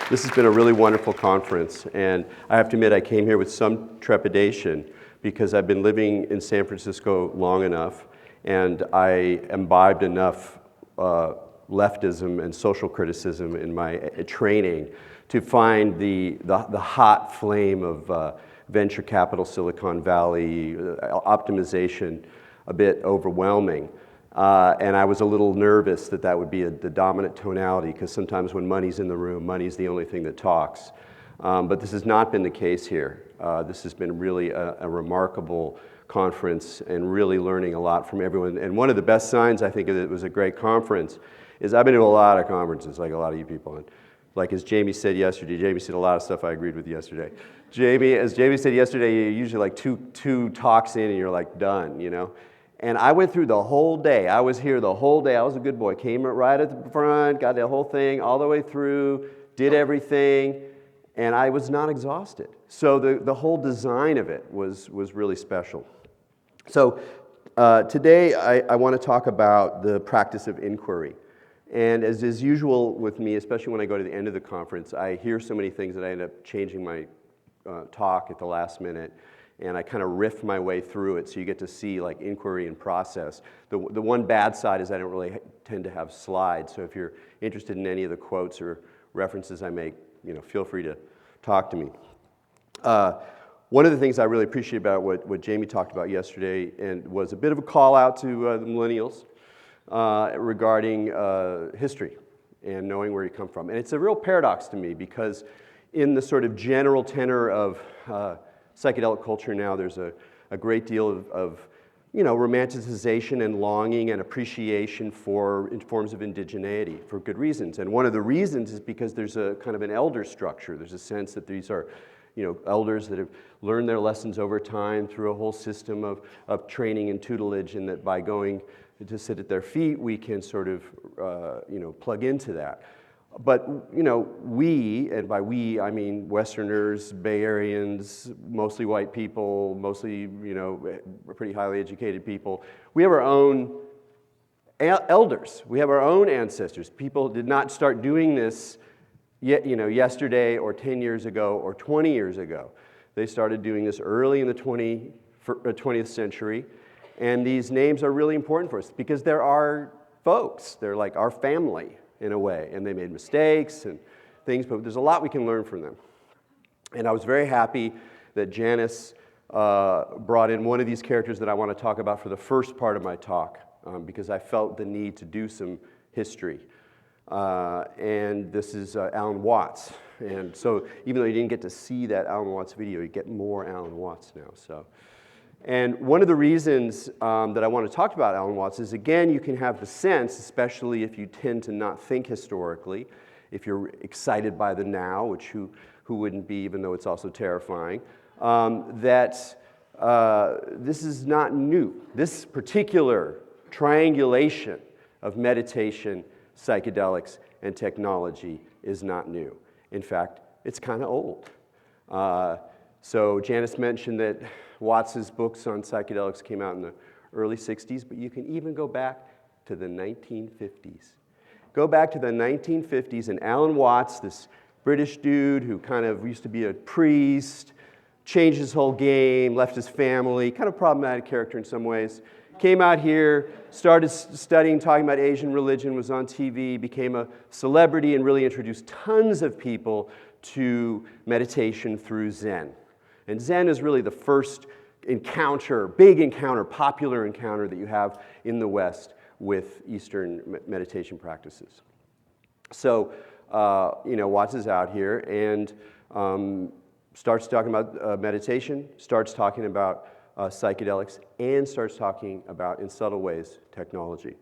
This has been a really wonderful conference, and I have to admit I came here with some trepidation because I've been living in San Francisco long enough and I imbibed enough leftism and social criticism in my training to find the hot flame of venture capital, Silicon Valley, optimization a bit overwhelming. And I was a little nervous that that would be the dominant tonality, because sometimes when money's in the room, money's the only thing that talks. But this has not been the case here. This has been really a remarkable conference and really learning a lot from everyone. And one of the best signs, I think, that it was a great conference is I've been to a lot of conferences, like a lot of you people. And like as Jamie said yesterday, Jamie said a lot of stuff I agreed with yesterday. As Jamie said yesterday, you're usually like two talks in and you're like done, you know? And I went through the whole day. I was here the whole day. I was a good boy. Came right at the front, got the whole thing all the way through, did everything, and I was not exhausted. So the whole design of it was really special. So today I want to talk about the practice of inquiry. And as is usual with me, especially when I go to the end of the conference, I hear so many things that I end up changing my talk at the last minute. And I kind of riff my way through it, so you get to see like inquiry and process. The one bad side is I don't really tend to have slides, so if you're interested in any of the quotes or references I make, you know, feel free to talk to me. One of the things I really appreciate about what Jamie talked about yesterday and was a bit of a call out to the millennials regarding history and knowing where you come from. And it's a real paradox to me, because in the sort of general tenor of psychedelic culture now, there's a great deal of you know, romanticization and longing and appreciation for forms of indigeneity for good reasons. And one of the reasons is because there's a kind of an elder structure. There's a sense that these are, you know, elders that have learned their lessons over time through a whole system of training and tutelage, and that by going to sit at their feet, we can sort of, you know, plug into that. But, you know, we, and by we, I mean Westerners, Bay Areans, mostly white people, mostly, you know, pretty highly educated people, we have our own elders. We have our own ancestors. People did not start doing this yet, you know, yesterday or 10 years ago or 20 years ago. They started doing this early in the 20th century, and these names are really important for us because they're our folks. They're like our family, in a way, and they made mistakes and things, but there's a lot we can learn from them. And I was very happy that Janice brought in one of these characters that I want to talk about for the first part of my talk, because I felt the need to do some history. And this is Alan Watts. And so even though you didn't get to see that Alan Watts video, you get more Alan Watts now. So. And one of the reasons that I want to talk about Alan Watts is, again, you can have the sense, especially if you tend to not think historically, if you're excited by the now, which who wouldn't be, even though it's also terrifying, that this is not new. This particular triangulation of meditation, psychedelics, and technology is not new. In fact, it's kind of old. So Janice mentioned that Watts's books on psychedelics came out in the early 60s, but you can even go back to the 1950s. Go back to the 1950s, and Alan Watts, this British dude who kind of used to be a priest, changed his whole game, left his family, kind of problematic character in some ways, came out here, started studying, talking about Asian religion, was on TV, became a celebrity, and really introduced tons of people to meditation through Zen. And Zen is really the first encounter, big encounter, popular encounter that you have in the West with Eastern meditation practices. So, you know, Watts is out here and starts talking about meditation, starts talking about psychedelics, and starts talking about, in subtle ways, technology.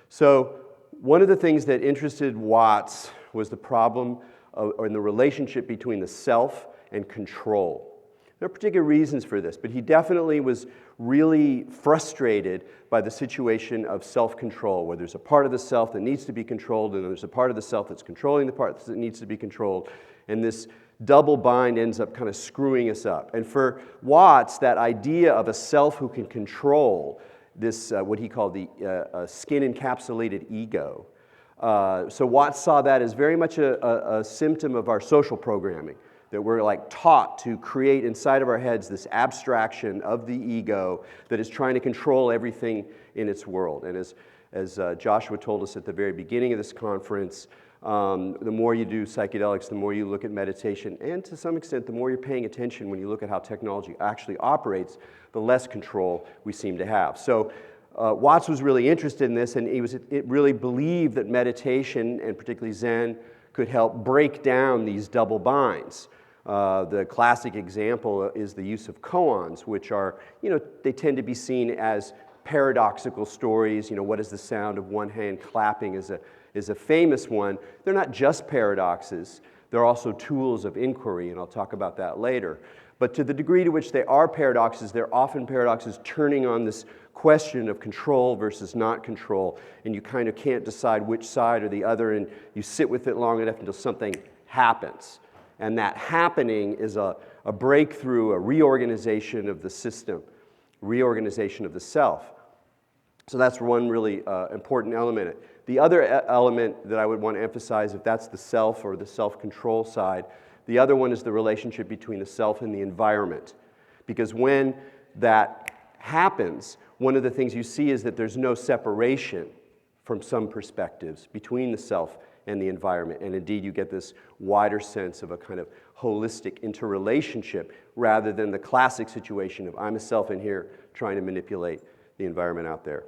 So one of the things that interested Watts was the problem or the relationship between the self and control. There are particular reasons for this, but he definitely was really frustrated by the situation of self-control, where there's a part of the self that needs to be controlled, and there's a part of the self that's controlling the part that needs to be controlled, and this double bind ends up kind of screwing us up. And for Watts, that idea of a self who can control this, what he called the skin-encapsulated ego, So Watts saw that as very much a symptom of our social programming, that we're like taught to create inside of our heads this abstraction of the ego that is trying to control everything in its world. And as Joshua told us at the very beginning of this conference, the more you do psychedelics, the more you look at meditation, and to some extent, the more you're paying attention when you look at how technology actually operates, the less control we seem to have. So Watts was really interested in this, and it really believed that meditation, and particularly Zen, could help break down these double binds. The classic example is the use of koans, which are, they tend to be seen as paradoxical stories. What is the sound of one hand clapping is a famous one. They're not just paradoxes. They're also tools of inquiry, and I'll talk about that later. But to the degree to which they are paradoxes, they're often paradoxes turning on this question of control versus not control, and you kind of can't decide which side or the other, and you sit with it long enough until something happens. And that happening is a breakthrough, a reorganization of the system, reorganization of the self. So that's one really important element. The other element that I would want to emphasize, if that's the self or the self-control side, the other one is the relationship between the self and the environment. Because when that happens, one of the things you see is that there's no separation from some perspectives between the self and the environment. And indeed, you get this wider sense of a kind of holistic interrelationship rather than the classic situation of I'm a self in here trying to manipulate the environment out there.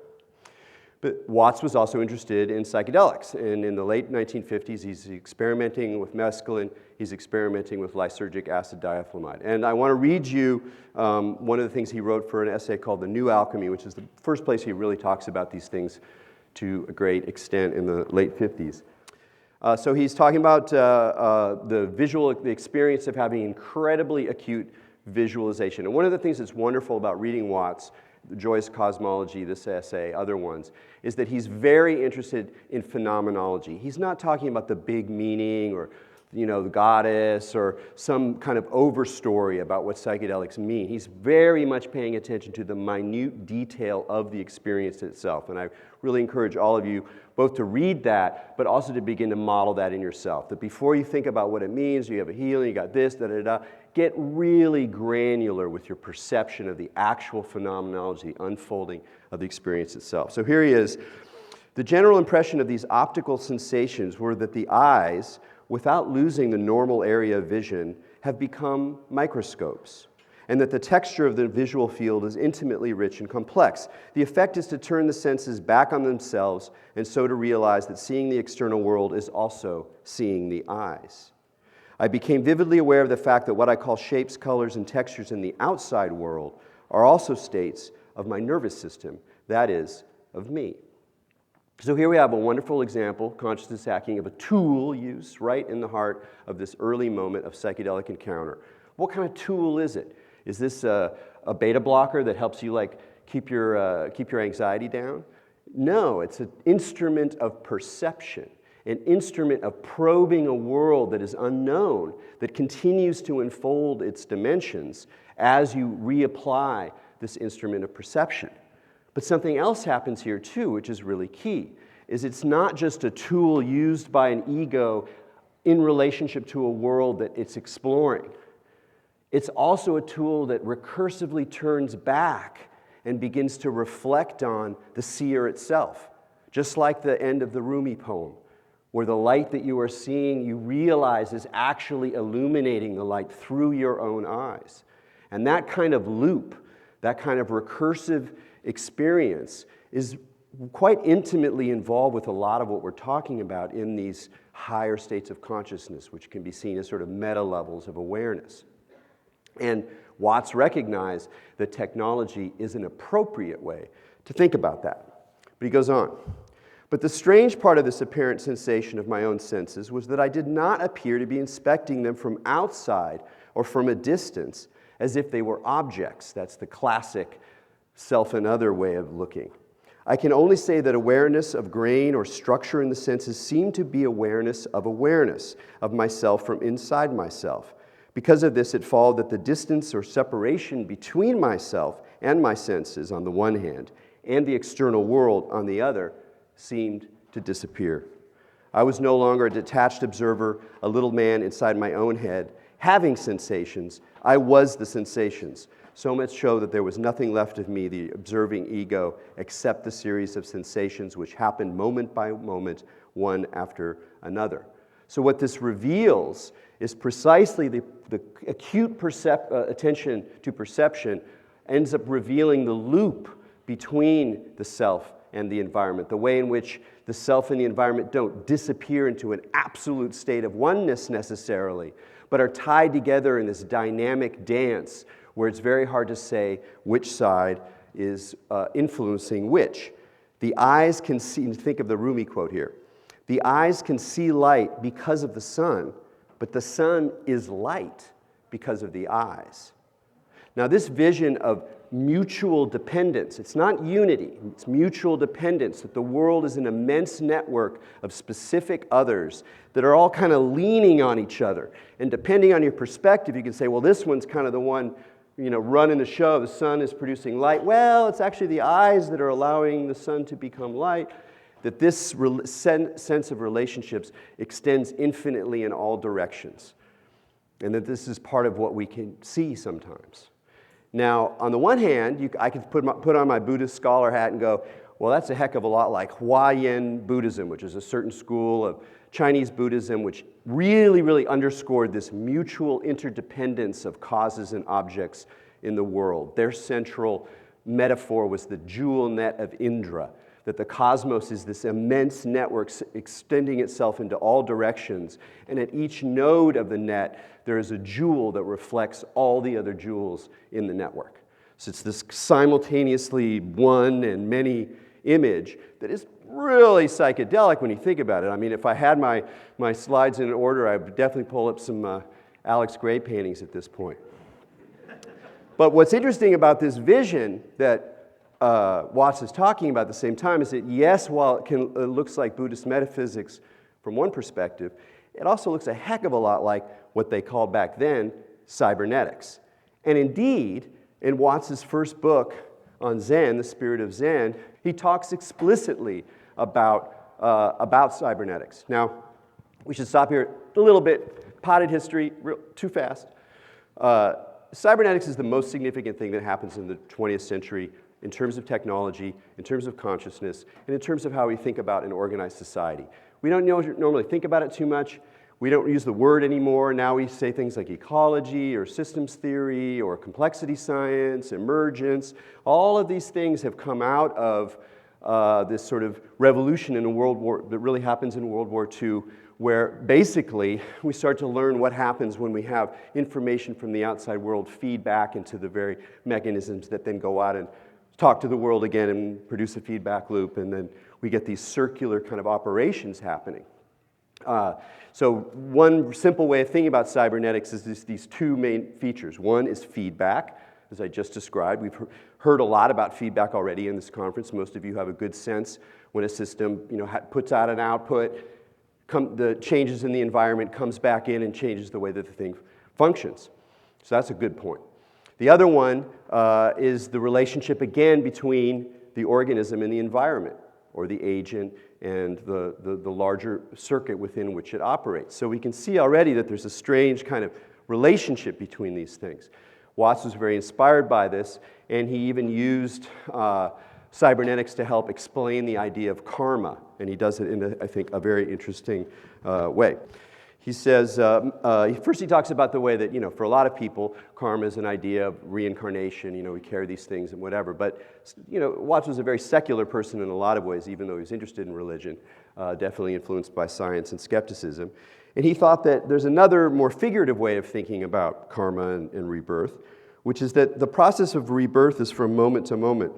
But Watts was also interested in psychedelics, and in the late 1950s, he's experimenting with mescaline, he's experimenting with lysergic acid diethylamide. And I want to read you one of the things he wrote for an essay called The New Alchemy, which is the first place he really talks about these things to a great extent in the late 50s. So he's talking about the experience of having incredibly acute visualization. And one of the things that's wonderful about reading Watts, The Joyous Cosmology, this essay, other ones, is that he's very interested in phenomenology. He's not talking about the big meaning or the goddess or some kind of overstory about what psychedelics mean. He's very much paying attention to the minute detail of the experience itself. And I really encourage all of you both to read that, but also to begin to model that in yourself. That before you think about what it means, you have a healing, you got this, da-da-da, get really granular with your perception of the actual phenomenology, unfolding of the experience itself. So here he is. The general impression of these optical sensations were that the eyes, without losing the normal area of vision, have become microscopes, and that the texture of the visual field is intimately rich and complex. The effect is to turn the senses back on themselves, and so to realize that seeing the external world is also seeing the eyes. I became vividly aware of the fact that what I call shapes, colors, and textures in the outside world are also states of my nervous system, that is, of me. So here we have a wonderful example, consciousness hacking, of a tool used right in the heart of this early moment of psychedelic encounter. What kind of tool is it? Is this a beta blocker that helps you keep your anxiety down? No, it's an instrument of perception, an instrument of probing a world that is unknown, that continues to unfold its dimensions as you reapply this instrument of perception. But something else happens here too, which is really key, is it's not just a tool used by an ego in relationship to a world that it's exploring. It's also a tool that recursively turns back and begins to reflect on the seer itself, just like the end of the Rumi poem, where the light that you are seeing, you realize is actually illuminating the light through your own eyes. And that kind of loop, that kind of recursive experience is quite intimately involved with a lot of what we're talking about in these higher states of consciousness, which can be seen as sort of meta levels of awareness. And Watts recognized that technology is an appropriate way to think about that. But he goes on. But the strange part of this apparent sensation of my own senses was that I did not appear to be inspecting them from outside or from a distance as if they were objects. That's the classic self and other way of looking. I can only say that awareness of grain or structure in the senses seemed to be awareness of myself from inside myself. Because of this, it followed that the distance or separation between myself and my senses on the one hand, and the external world on the other, seemed to disappear. I was no longer a detached observer, a little man inside my own head, having sensations. I was the sensations. So much so that there was nothing left of me, the observing ego, except the series of sensations which happened moment by moment, one after another. So what this reveals is precisely the acute attention to perception ends up revealing the loop between the self and the environment, the way in which the self and the environment don't disappear into an absolute state of oneness necessarily, but are tied together in this dynamic dance where it's very hard to say which side is influencing which. The eyes can see, think of the Rumi quote here, the eyes can see light because of the sun, but the sun is light because of the eyes. Now this vision of mutual dependence, it's not unity, it's mutual dependence, that the world is an immense network of specific others that are all kind of leaning on each other. And depending on your perspective, you can say, well, this one's kind of the one, running the show. The sun is producing light. Well, it's actually the eyes that are allowing the sun to become light. That this sense of relationships extends infinitely in all directions. And that this is part of what we can see sometimes. Now, on the one hand, I could put on my Buddhist scholar hat and go, well, that's a heck of a lot like Huayan Buddhism, which is a certain school of Chinese Buddhism, which really, really underscored this mutual interdependence of causes and objects in the world. Their central metaphor was the jewel net of Indra, that the cosmos is this immense network extending itself into all directions, and at each node of the net, there is a jewel that reflects all the other jewels in the network. So it's this simultaneously one and many image that is really psychedelic when you think about it. I mean, if I had my slides in order, I would definitely pull up some Alex Gray paintings at this point. But what's interesting about this vision that Watts is talking about at the same time is that, yes, while it looks like Buddhist metaphysics from one perspective, it also looks a heck of a lot like what they called back then cybernetics. And indeed, in Watts' first book on Zen, The Spirit of Zen, he talks explicitly about cybernetics. Now, we should stop here a little bit. Potted history, too fast. Cybernetics is the most significant thing that happens in the 20th century in terms of technology, in terms of consciousness, and in terms of how we think about and organize society. We don't normally think about it too much. We don't use the word anymore. Now we say things like ecology or systems theory or complexity science, emergence. All of these things have come out of this sort of revolution in that really happens in World War II, where basically we start to learn what happens when we have information from the outside world feed back into the very mechanisms that then go out and talk to the world again and produce a feedback loop, and then we get these circular kind of operations happening. So one simple way of thinking about cybernetics is these two main features. One is feedback, as I just described. We've heard a lot about feedback already in this conference. Most of you have a good sense when a system puts out an output, the changes in the environment comes back in and changes the way that the thing functions. So that's a good point. The other one is the relationship, again, between the organism and the environment, or the agent and the larger circuit within which it operates. So we can see already that there's a strange kind of relationship between these things. Watts was very inspired by this, and he even used cybernetics to help explain the idea of karma, and he does it in, I think, a very interesting way. He says, first he talks about the way that, for a lot of people, karma is an idea of reincarnation, we carry these things and whatever. But, Watts was a very secular person in a lot of ways, even though he was interested in religion, definitely influenced by science and skepticism. And he thought that there's another more figurative way of thinking about karma and rebirth, which is that the process of rebirth is from moment to moment,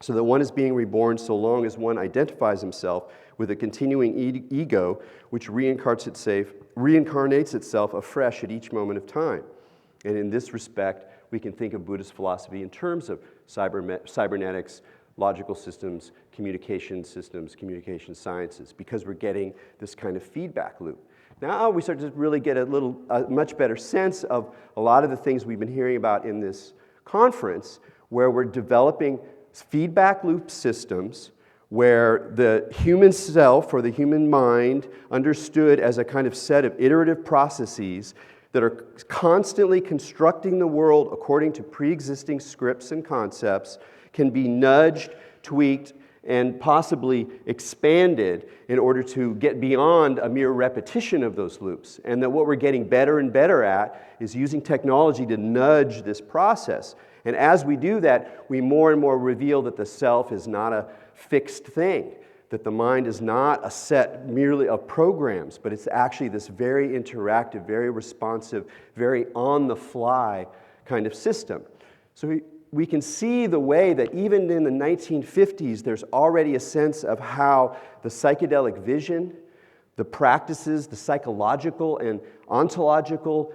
so that one is being reborn so long as one identifies himself with a continuing ego which reincarnates itself afresh at each moment of time. And in this respect, we can think of Buddhist philosophy in terms of cybernetics, logical systems, communication sciences, because we're getting this kind of feedback loop. Now we start to really get a much better sense of a lot of the things we've been hearing about in this conference, where we're developing feedback loop systems where the human self or the human mind understood as a kind of set of iterative processes that are constantly constructing the world according to pre-existing scripts and concepts can be nudged, tweaked, and possibly expanded in order to get beyond a mere repetition of those loops. And that what we're getting better and better at is using technology to nudge this process. And as we do that, we more and more reveal that the self is not a fixed thing, that the mind is not a set merely of programs, but it's actually this very interactive, very responsive, very on-the-fly kind of system. So we can see the way that even in the 1950s, there's already a sense of how the psychedelic vision, the practices, the psychological and ontological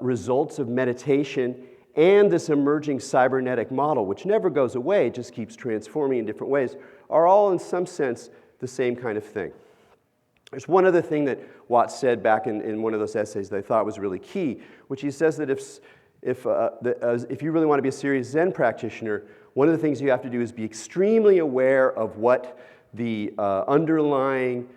results of meditation, and this emerging cybernetic model, which never goes away, just keeps transforming in different ways, are all in some sense the same kind of thing. There's one other thing that Watts said back in one of those essays that I thought was really key, which he says that if you really want to be a serious Zen practitioner, one of the things you have to do is be extremely aware of what the underlying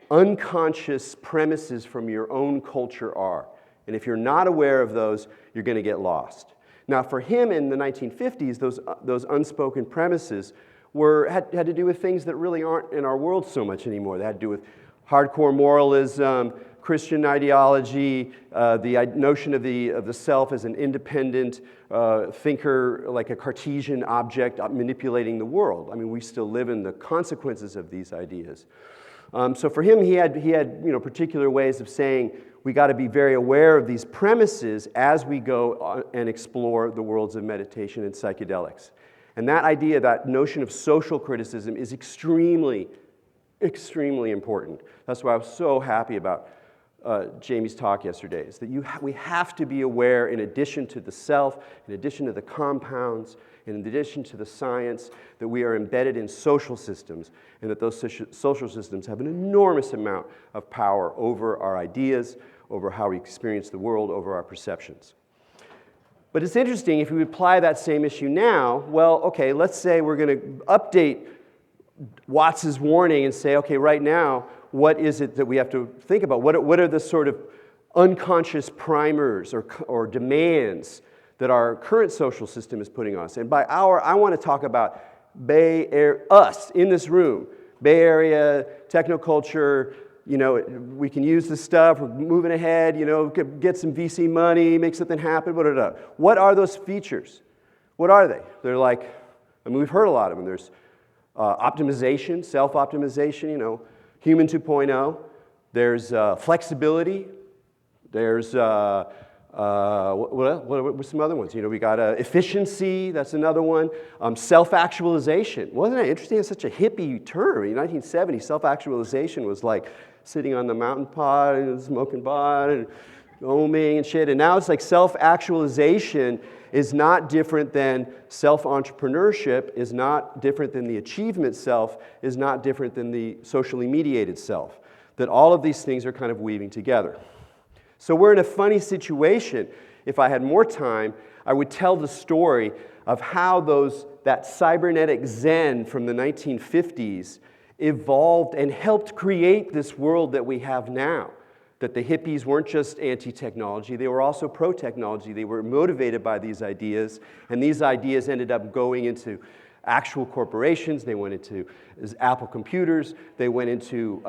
unconscious premises from your own culture are. And if you're not aware of those, you're going to get lost. Now, for him in the 1950s, those unspoken premises had to do with things that really aren't in our world so much anymore. They had to do with hardcore moralism, Christian ideology, the notion of the self as an independent thinker, like a Cartesian object manipulating the world. I mean, we still live in the consequences of these ideas. So for him, he had particular ways of saying we got to be very aware of these premises as we go and explore the worlds of meditation and psychedelics. And that idea, that notion of social criticism is extremely, extremely important. That's why I was so happy about Jamie's talk yesterday, is that we have to be aware, in addition to the self, in addition to the compounds, in addition to the science, that we are embedded in social systems, and that those social systems have an enormous amount of power over our ideas, over how we experience the world, over our perceptions. But it's interesting, if we apply that same issue now, well, okay, let's say we're going to update Watts's warning and say, okay, right now, what is it that we have to think about? What are the sort of unconscious primers or demands that our current social system is putting on us? And by our, I want to talk about us in this room, Bay Area, technoculture. We can use this stuff, we're moving ahead, get some VC money, make something happen, blah, blah, blah. What are those features? What are they? They're like, we've heard a lot of them. There's optimization, self-optimization, human 2.0. There's flexibility. There's, what's some other ones? We got efficiency, that's another one. Self-actualization. Wasn't that interesting? It's such a hippie term. In 1970, self-actualization was like sitting on the mountain pot and smoking pot and oming and shit. And now it's like self-actualization is not different than self-entrepreneurship, is not different than the achievement self, is not different than the socially mediated self. That all of these things are kind of weaving together. So we're in a funny situation. If I had more time, I would tell the story of how that cybernetic Zen from the 1950s evolved and helped create this world that we have now. That the hippies weren't just anti-technology, they were also pro-technology. They were motivated by these ideas, and these ideas ended up going into actual corporations. They went into Apple computers. They went into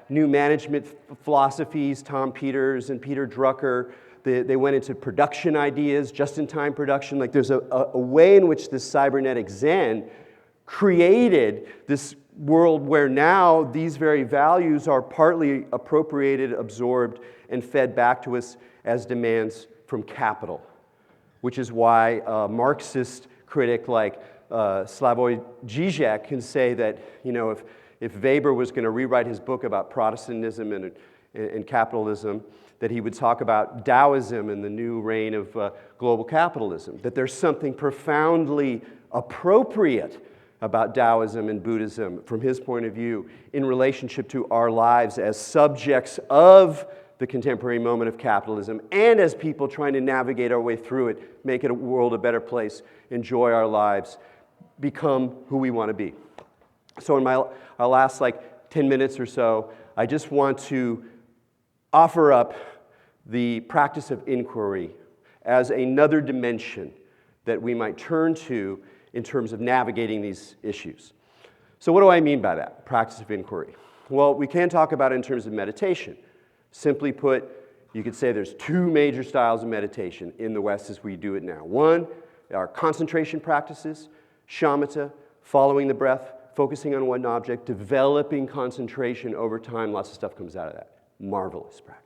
new management philosophies, Tom Peters and Peter Drucker. They went into production ideas, just-in-time production. Like there's a way in which this cybernetic Zen created this world where now these very values are partly appropriated, absorbed, and fed back to us as demands from capital, which is why a Marxist critic like Slavoj Žižek can say that, if Weber was going to rewrite his book about Protestantism and capitalism, that he would talk about Taoism and the new reign of global capitalism, that there's something profoundly appropriate about Taoism and Buddhism from his point of view in relationship to our lives as subjects of the contemporary moment of capitalism and as people trying to navigate our way through it, make it a world a better place, enjoy our lives, become who we want to be. So in our last 10 minutes or so, I just want to offer up the practice of inquiry as another dimension that we might turn to in terms of navigating these issues. So what do I mean by that, practice of inquiry? Well, we can talk about it in terms of meditation. Simply put, you could say there's two major styles of meditation in the West as we do it now. One are concentration practices, shamatha, following the breath, focusing on one object, developing concentration over time. Lots of stuff comes out of that. Marvelous practice.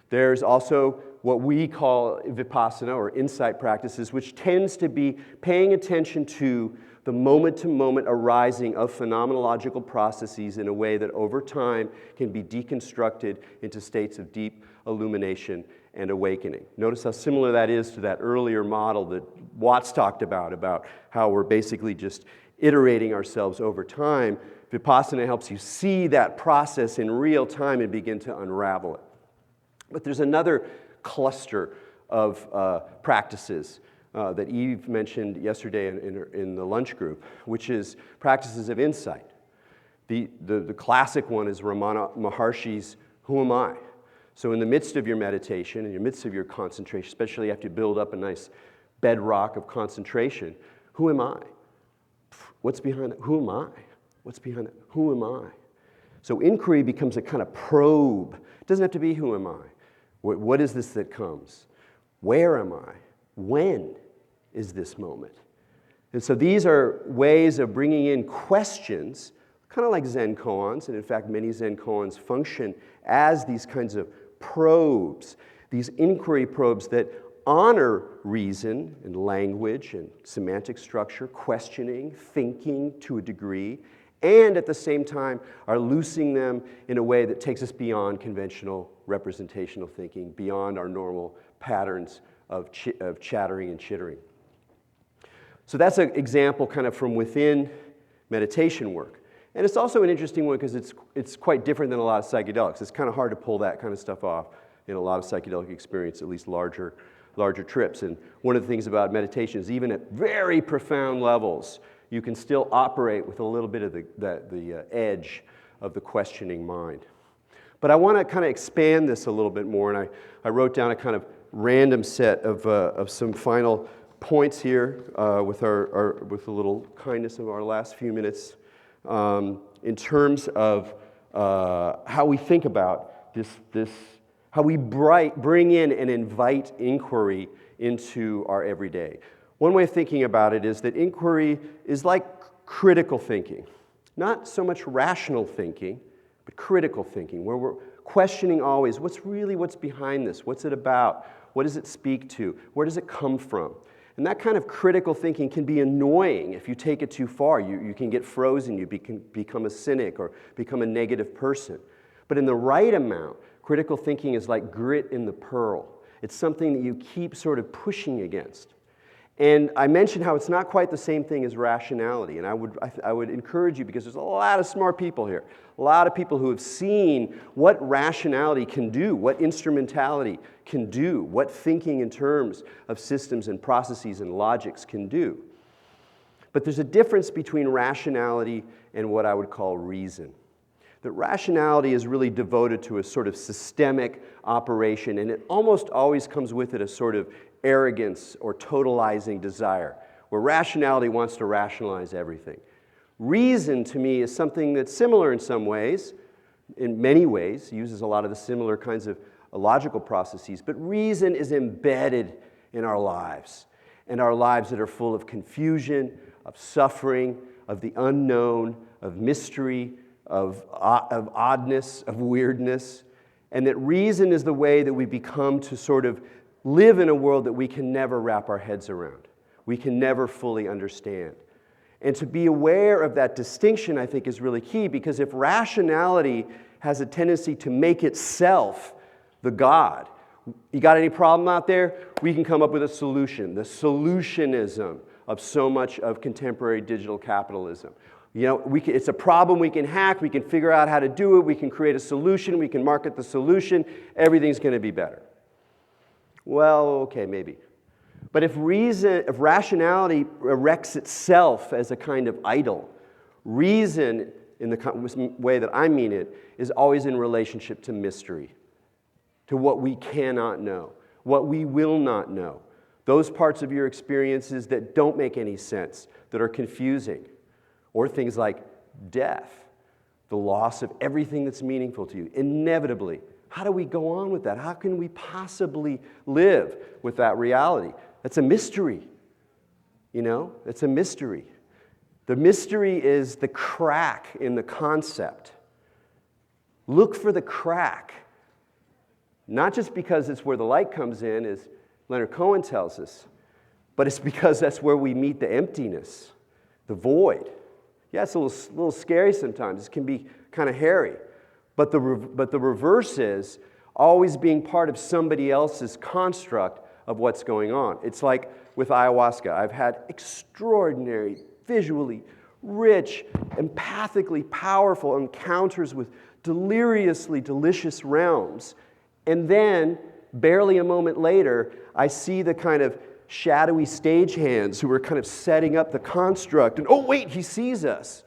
There's also what we call vipassana or insight practices, which tends to be paying attention to the moment-to-moment arising of phenomenological processes in a way that over time can be deconstructed into states of deep illumination and awakening. Notice how similar that is to that earlier model that Watts talked about how we're basically just iterating ourselves over time. Vipassana helps you see that process in real time and begin to unravel it. But there's another cluster of practices that Eve mentioned yesterday in the lunch group, which is practices of insight. The classic one is Ramana Maharshi's Who Am I? So in the midst of your meditation, in the midst of your concentration, especially after you build up a nice bedrock of concentration, who am I? What's behind that? Who am I? What's behind that? Who am I? So inquiry becomes a kind of probe. It doesn't have to be who am I? What is this that comes? Where am I? When is this moment? And so these are ways of bringing in questions, kind of like Zen koans, and in fact many Zen koans function as these kinds of probes, these inquiry probes that honor reason and language and semantic structure, questioning, thinking to a degree, and at the same time are loosing them in a way that takes us beyond conventional representational thinking, beyond our normal patterns of chattering and chittering. So that's an example kind of from within meditation work. And it's also an interesting one because it's quite different than a lot of psychedelics. It's kind of hard to pull that kind of stuff off in a lot of psychedelic experience, at least larger trips. And one of the things about meditation is even at very profound levels, you can still operate with a little bit of the edge of the questioning mind. But I want to kind of expand this a little bit more, and I wrote down a kind of random set of some final points here with a little kindness of our last few minutes in terms of how we think about this how we bring in and invite inquiry into our everyday. One way of thinking about it is that inquiry is like critical thinking. Not so much rational thinking, but critical thinking, where we're questioning always, what's behind this? What's it about? What does it speak to? Where does it come from? And that kind of critical thinking can be annoying if you take it too far. You can get frozen, you can become a cynic or become a negative person. But in the right amount, critical thinking is like grit in the pearl. It's something that you keep sort of pushing against. And I mentioned how it's not quite the same thing as rationality, and I would encourage you, because there's a lot of smart people here, a lot of people who have seen what rationality can do, what instrumentality can do, what thinking in terms of systems and processes and logics can do. But there's a difference between rationality and what I would call reason. That rationality is really devoted to a sort of systemic operation, and it almost always comes with it a sort of arrogance or totalizing desire, where rationality wants to rationalize everything. Reason, to me, is something that's similar in some ways, in many ways, uses a lot of the similar kinds of logical processes, but reason is embedded in our lives, and our lives that are full of confusion, of suffering, of the unknown, of mystery, of oddness, of weirdness, and that reason is the way that we become to sort of live in a world that we can never wrap our heads around. We can never fully understand. And to be aware of that distinction, I think, is really key, because if rationality has a tendency to make itself the God, you got any problem out there? We can come up with a solution. The solutionism of so much of contemporary digital capitalism. You know, it's a problem we can hack, we can figure out how to do it, we can create a solution, we can market the solution, everything's going to be better. Well, okay, maybe. But if rationality erects itself as a kind of idol, Reason, in the way that I mean it, is always in relationship to mystery, to what we cannot know, what we will not know. Those parts of your experiences that don't make any sense, that are confusing, or things like death, the loss of everything that's meaningful to you, inevitably. How do we go on with that? How can we possibly live with that reality? That's a mystery. You know, it's a mystery. The mystery is the crack in the concept. Look for the crack. Not just because it's where the light comes in, as Leonard Cohen tells us, but it's because that's where we meet the emptiness, the void. Yeah, it's a little scary sometimes. It can be kind of hairy. But the reverse is always being part of somebody else's construct of what's going on. It's like with ayahuasca. I've had extraordinary, visually rich, empathically powerful encounters with deliriously delicious realms. And then, barely a moment later, I see the kind of shadowy stagehands who are kind of setting up the construct. And oh, wait, he sees us.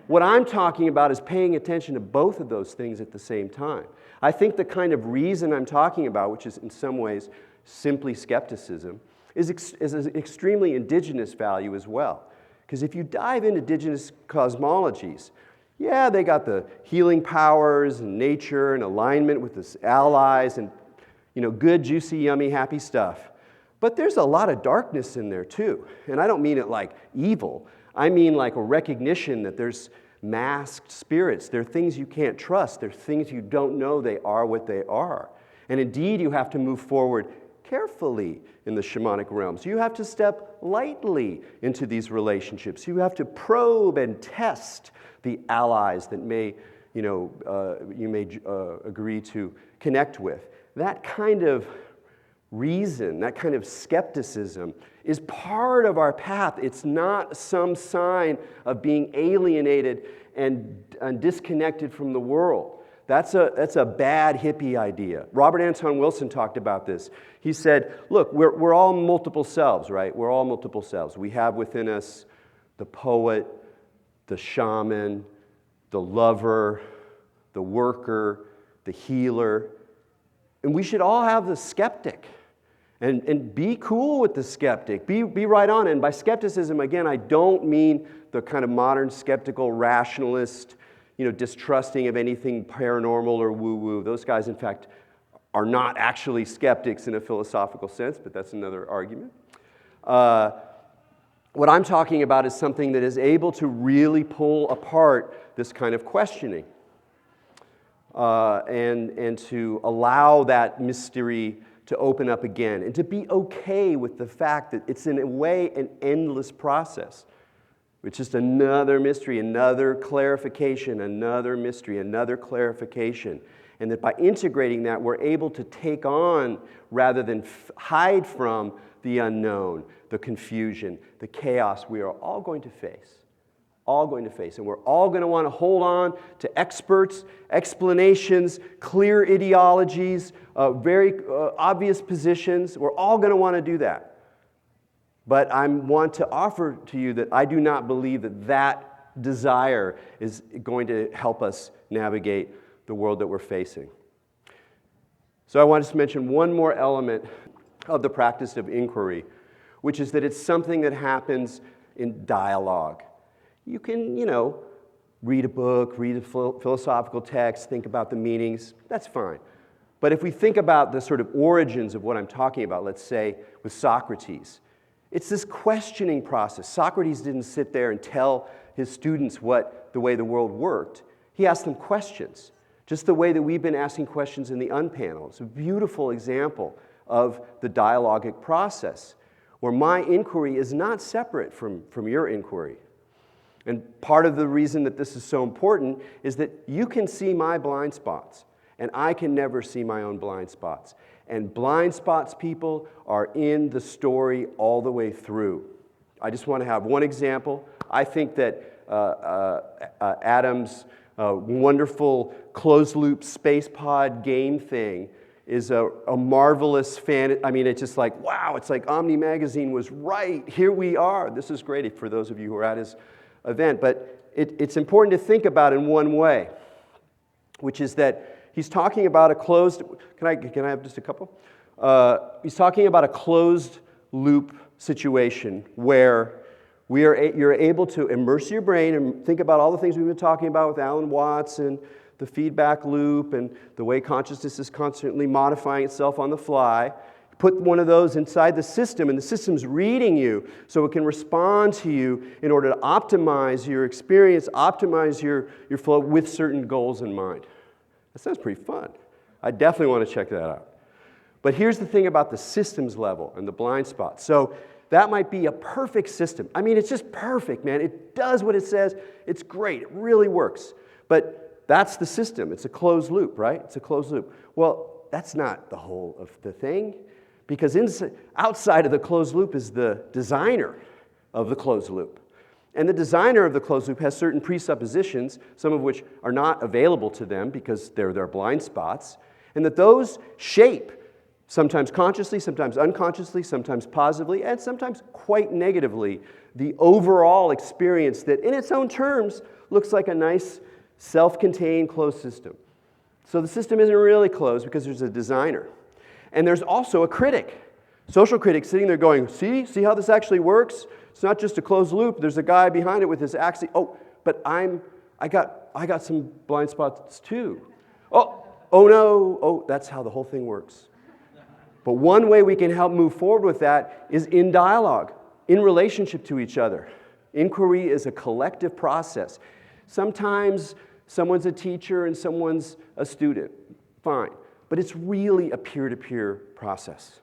What I'm talking about is paying attention to both of those things at the same time. I think the kind of reason I'm talking about, which is in some ways simply skepticism, is an extremely indigenous value as well. Because if you dive into indigenous cosmologies, yeah, they got the healing powers and nature and alignment with the allies and, you know, good, juicy, yummy, happy stuff. But there's a lot of darkness in there too. And I don't mean it like evil. I mean like a recognition that there's masked spirits. There are things you can't trust. There are things you don't know they are what they are. And indeed, you have to move forward carefully in the shamanic realms. You have to step lightly into these relationships. You have to probe and test the allies that you may agree to connect with. That kind of reason, that kind of skepticism is part of our path. It's not some sign of being alienated and disconnected from the world. That's a bad hippie idea. Robert Anton Wilson talked about this. He said, look, we're all multiple selves, right? We're all multiple selves. We have within us the poet, the shaman, the lover, the worker, the healer. And we should all have the skeptic. And be cool with the skeptic. Be right on. And by skepticism, again, I don't mean the kind of modern skeptical rationalist, distrusting of anything paranormal or woo-woo. Those guys, in fact, are not actually skeptics in a philosophical sense, but that's another argument. What I'm talking about is something that is able to really pull apart this kind of questioning and to allow that mystery to open up again, and to be okay with the fact that it's in a way an endless process. It's just another mystery, another clarification, another mystery, another clarification. And that by integrating that, we're able to take on, rather than hide from, the unknown, the confusion, the chaos we are all going to face. All going to face. And we're all going to want to hold on to experts, explanations, clear ideologies, very obvious positions. We're all going to want to do that. But I want to offer to you that I do not believe that desire is going to help us navigate the world that we're facing. So I want to mention one more element of the practice of inquiry, which is that it's something that happens in dialogue. You can, read a book, read a philosophical text, think about the meanings. That's fine. But if we think about the sort of origins of what I'm talking about, let's say with Socrates, it's this questioning process. Socrates didn't sit there and tell his students the way the world worked. He asked them questions, just the way that we've been asking questions in the unpanel. It's a beautiful example of the dialogic process, where my inquiry is not separate from your inquiry. And part of the reason that this is so important is that you can see my blind spots, and I can never see my own blind spots. And blind spots, people, are in the story all the way through. I just want to have one example. I think that Adam's wonderful closed-loop space pod game thing is a marvelous fan. I mean, it's just like, wow, it's like Omni Magazine was right. Here we are. This is great for those of you who are at his event. But it's important to think about in one way, which is that he's talking about a closed, can I have just a couple? He's talking about a closed loop situation where you're able to immerse your brain and think about all the things we've been talking about with Alan Watts and the feedback loop and the way consciousness is constantly modifying itself on the fly. Put one of those inside the system, and the system's reading you so it can respond to you in order to optimize your experience, optimize your flow with certain goals in mind. That sounds pretty fun. I definitely want to check that out. But here's the thing about the systems level and the blind spots. So that might be a perfect system. I mean, it's just perfect, man. It does what it says. It's great. It really works. But that's the system. It's a closed loop, right? It's a closed loop. Well, that's not the whole of the thing. Because outside of the closed loop is the designer of the closed loop. And the designer of the closed loop has certain presuppositions, some of which are not available to them because they're their blind spots, and that those shape, sometimes consciously, sometimes unconsciously, sometimes positively, and sometimes quite negatively, the overall experience that in its own terms looks like a nice self-contained closed system. So the system isn't really closed because there's a designer. And there's also a critic, social critic sitting there going, see how this actually works? It's not just a closed loop. There's a guy behind it with his axe. Oh, but I got some blind spots too. Oh no, oh, that's how the whole thing works. But one way we can help move forward with that is in dialogue, in relationship to each other. Inquiry is a collective process. Sometimes someone's a teacher and someone's a student. Fine. But it's really a peer-to-peer process.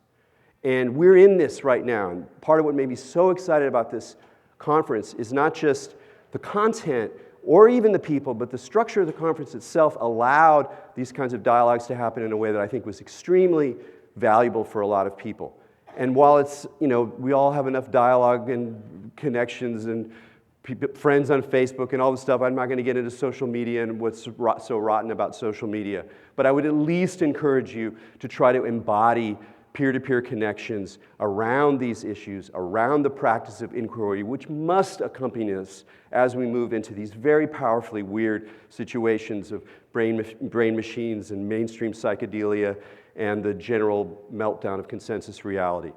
And we're in this right now. And part of what made me so excited about this conference is not just the content or even the people, but the structure of the conference itself allowed these kinds of dialogues to happen in a way that I think was extremely valuable for a lot of people. And while it's, we all have enough dialogue and connections and friends on Facebook and all this stuff. I'm not going to get into social media and what's so rotten about social media. But I would at least encourage you to try to embody peer-to-peer connections around these issues, around the practice of inquiry, which must accompany us as we move into these very powerfully weird situations of brain machines and mainstream psychedelia and the general meltdown of consensus reality.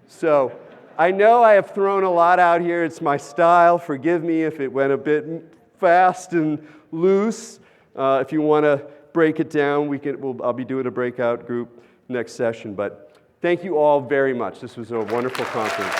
So, I know I have thrown a lot out here. It's my style. Forgive me if it went a bit fast and loose. If you want to break it down, I'll be doing a breakout group next session. But thank you all very much. This was a wonderful conference.